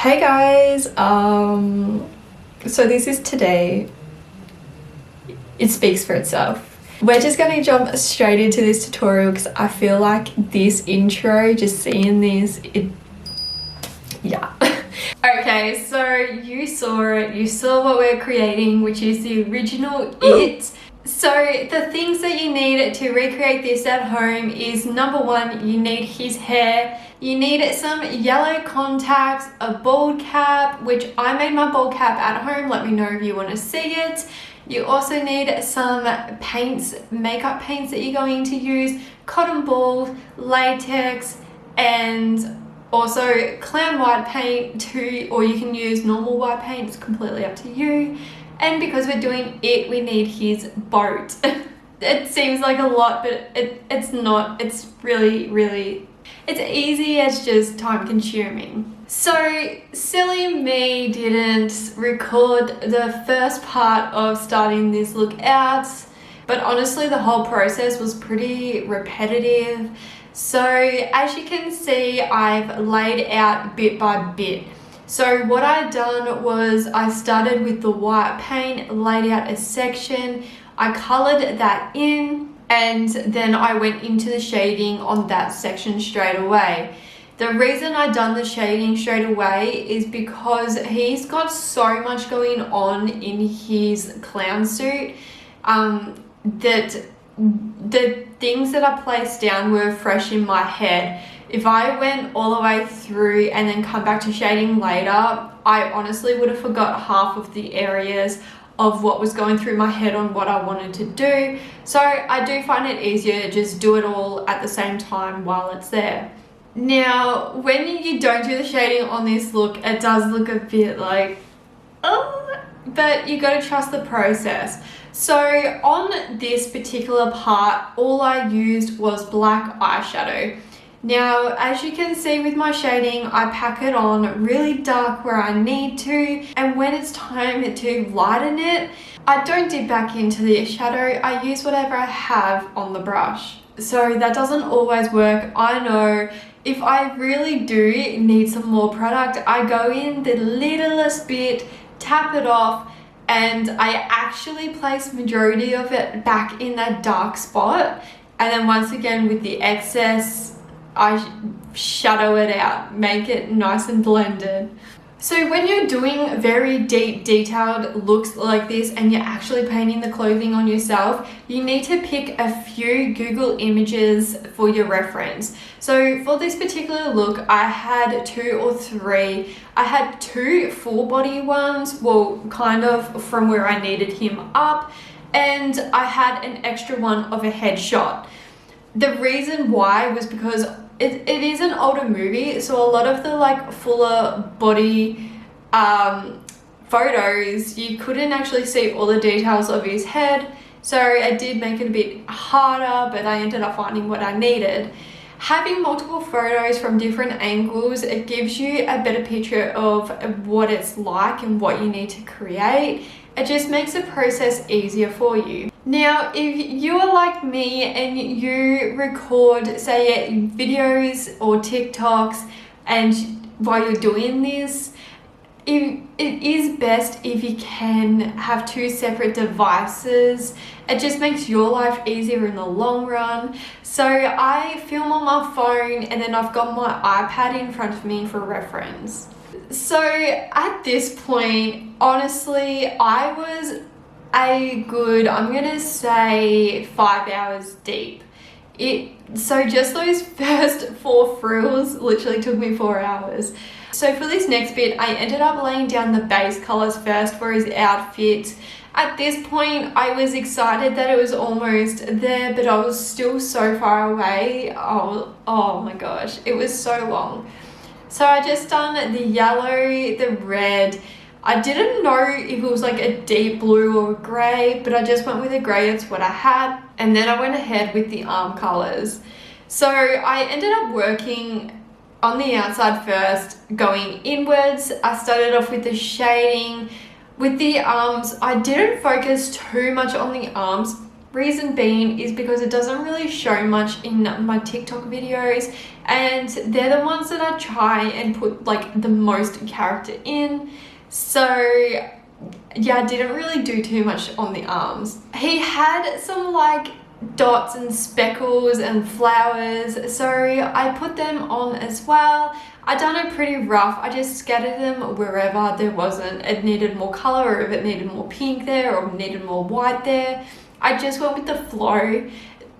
Hey guys, so this is today. It speaks for itself. We're just going to jump straight into this tutorial because I feel like this intro, just seeing this, yeah. Okay, so you saw it, you saw what we're creating, which is the original It. So the things that you need to recreate this at home is, number one, you need his hair, you need some yellow contacts, a bald cap, which I made my bald cap at home. Let me know if you want to see it. You also need some paints, makeup paints that you're going to use, cotton balls, latex, and also clown white paint too, or you can use normal white paint, it's completely up to you. And because we're doing it, we need his boat. It seems like a lot, but it's not. It's really, it's easy, it's just time consuming. So silly me didn't record the first part of starting this look out, but honestly the whole process was pretty repetitive. So as you can see, I've laid out bit by bit. So what I done was I started with the white paint, laid out a section, I colored that in, and then I went into the shading on that section straight away. The reason I done the shading straight away is because he's got so much going on in his clown suit that the things that I placed down were fresh in my head. If I went all the way through and then come back to shading later, I honestly would have forgot half of the areas of what was going through my head on what I wanted to do. So I do find it easier to just do it all at the same time while it's there. Now, when you don't do the shading on this look, it does look a bit like, oh, but you got to trust the process. So on this particular part, all I used was black eyeshadow. Now, as you can see with my shading, I pack it on really dark where I need to, and when it's time to lighten it, I don't dip back into the shadow, I use whatever I have on the brush. So that doesn't always work, I know. If I really do need some more product, I go in the littlest bit, tap it off, and I actually place majority of it back in that dark spot, and then once again with the excess, I shadow it out, make it nice and blended. So when you're doing very deep detailed looks like this and you're actually painting the clothing on yourself, you need to pick a few Google images for your reference. So for this particular look, I had 2 or 3. I had 2 full body ones, well, kind of from where I needed him up, and I had an extra one of a headshot. The reason why was because it is an older movie, so a lot of the like fuller body photos, you couldn't actually see all the details of his head. So I did make it a bit harder, but I ended up finding what I needed. Having multiple photos from different angles, it gives you a better picture of what it's like and what you need to create. It just makes the process easier for you. Now, if you are like me and you record, say, videos or TikToks, and while you're doing this, it is best if you can have 2 separate devices. It just makes your life easier in the long run. So I film on my phone and then I've got my iPad in front of me for reference. So at this point, honestly, I was I'm gonna say 5 hours deep. So just those first 4 frills literally took me 4 hours. So for this next bit, I ended up laying down the base colors first for his outfit. At this point, I was excited that it was almost there, but I was still so far away. Oh my gosh, it was so long. So I just done the yellow, the red. I didn't know if it was like a deep blue or grey, but I just went with a grey, it's what I had. And then I went ahead with the arm colours. So I ended up working on the outside first, going inwards. I started off with the shading. With the arms, I didn't focus too much on the arms Reason being is because it doesn't really show much in my TikTok videos, and they're the ones that I try and put like the most character in. So yeah, I didn't really do too much on the arms. He had some like dots and speckles and flowers, so I put them on as well. I done it pretty rough. I just scattered them wherever there wasn't, it needed more color, or if it needed more pink there or needed more white there. I just went with the flow.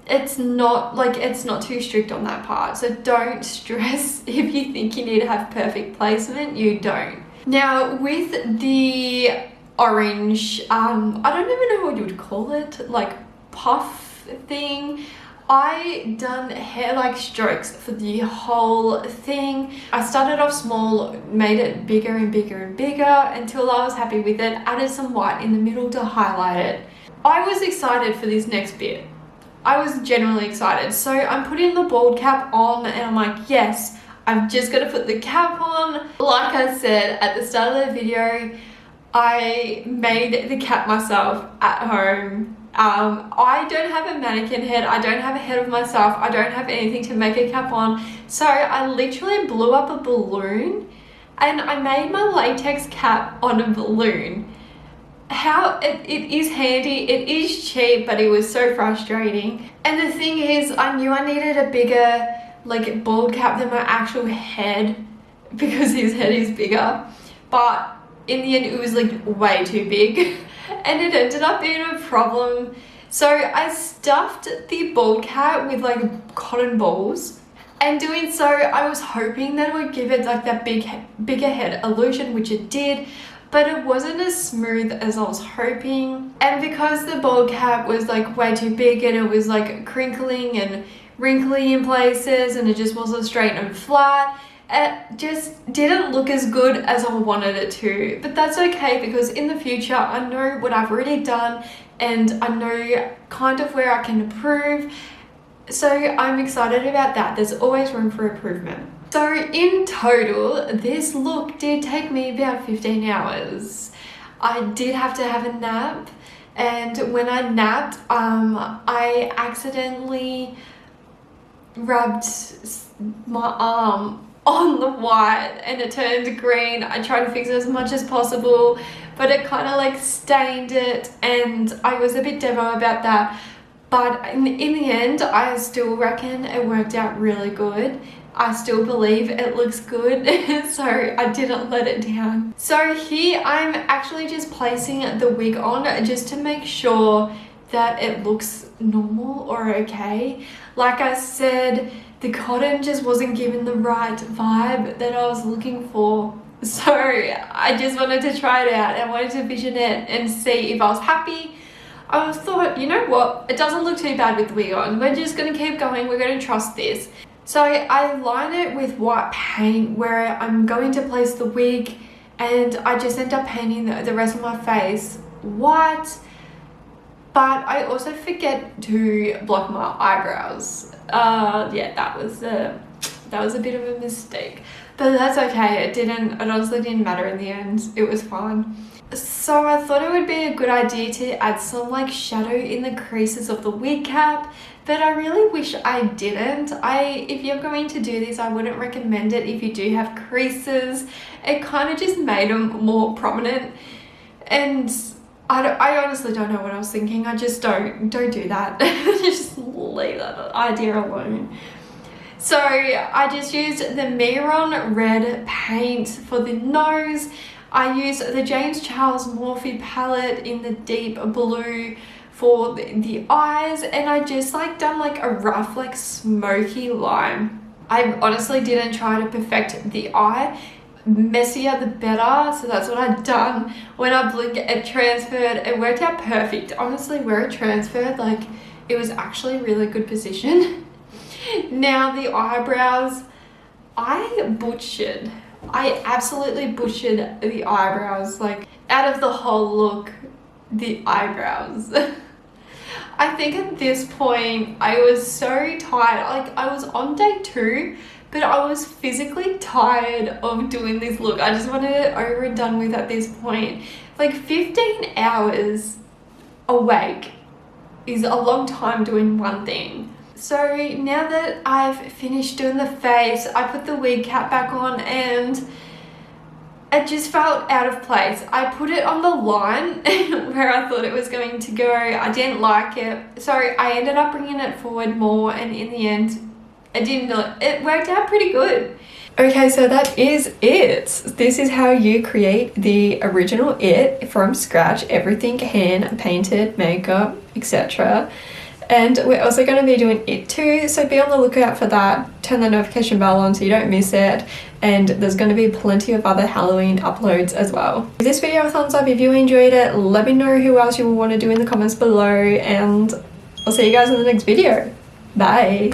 It's not too strict on that part, so don't stress if you think you need to have perfect placement. You don't. Now with the orange, I don't even know what you would call it, like puff thing, I done hair like strokes for the whole thing. I started off small, made it bigger and bigger and bigger until I was happy with it, added some white in the middle to highlight it. I was excited for this next bit. I was genuinely excited. So I'm putting the bald cap on and I'm like, yes, I'm just gonna put the cap on. Like I said at the start of the video, I made the cap myself at home. I don't have a mannequin head, I don't have a head of myself, I don't have anything to make a cap on, so I literally blew up a balloon and I made my latex cap on a balloon. How it is handy, it is cheap, but it was so frustrating. And the thing is, I knew I needed a bigger like bald cap than my actual head because his head is bigger, but in the end it was like way too big. And it ended up being a problem. So I stuffed the bald cap with like cotton balls, and doing so I was hoping that it would give it like that bigger head illusion, which it did, but it wasn't as smooth as I was hoping. And because the bald cap was like way too big and it was like crinkling and wrinkly in places and it just wasn't straight and flat, it just didn't look as good as I wanted it to. But that's okay, because in the future I know what I've already done and I know kind of where I can improve, so I'm excited about that. There's always room for improvement. So in total, this look did take me about 15 hours. I did have to have a nap, and when I napped, I accidentally rubbed my arm on the white and it turned green. I tried to fix it as much as possible, but it kind of like stained it, and I was a bit devo about that. But in the end, I still reckon it worked out really good. I still believe it looks good, so I didn't let it down. So here I'm actually just placing the wig on just to make sure that it looks normal or okay. Like I said, the cotton just wasn't giving the right vibe that I was looking for. So I just wanted to try it out. I wanted to vision it and see if I was happy. I thought, you know what, it doesn't look too bad with the wig on. We're just gonna keep going, we're gonna trust this. So I line it with white paint where I'm going to place the wig, and I just end up painting the rest of my face white. But I also forget to block my eyebrows. Yeah, that was a bit of a mistake, but that's okay. It honestly didn't matter in the end. It was fine. So I thought it would be a good idea to add some like shadow in the creases of the wig cap, but I really wish I didn't. If you're going to do this, I wouldn't recommend it if you do have creases. It kind of just made them more prominent, and I honestly don't know what I was thinking. I just don't do that. Just leave that idea alone. So I just used the Miron red paint for the nose. I used the James Charles Morphe palette in the deep blue for the eyes, and I just like done like a rough like smoky line. I honestly didn't try to perfect the eye. Messier the better, so that's what I'd done. When I blinked, it transferred. It worked out perfect. Honestly, where it transferred, like, it was actually really good position. Now the eyebrows, I butchered. I absolutely butchered the eyebrows. Like, out of the whole look, the eyebrows. I think at this point I was so tired. Like, I was on day 2, but I was physically tired of doing this look. I just wanted it over and done with at this point. Like 15 hours awake is a long time doing one thing. So now that I've finished doing the face, I put the wig cap back on and it just felt out of place. I put it on the line where I thought it was going to go. I didn't like it, so I ended up bringing it forward more, and in the end it worked out pretty good. Okay, so that is it. This is how you create the original It from scratch, everything hand painted, makeup, etc. And we're also going to be doing It too, so be on the lookout for that. Turn the notification bell on so you don't miss it, and there's going to be plenty of other Halloween uploads as well. Give this video a thumbs up if you enjoyed it. Let me know who else you will want to do in the comments below, and I'll see you guys in the next video. Bye!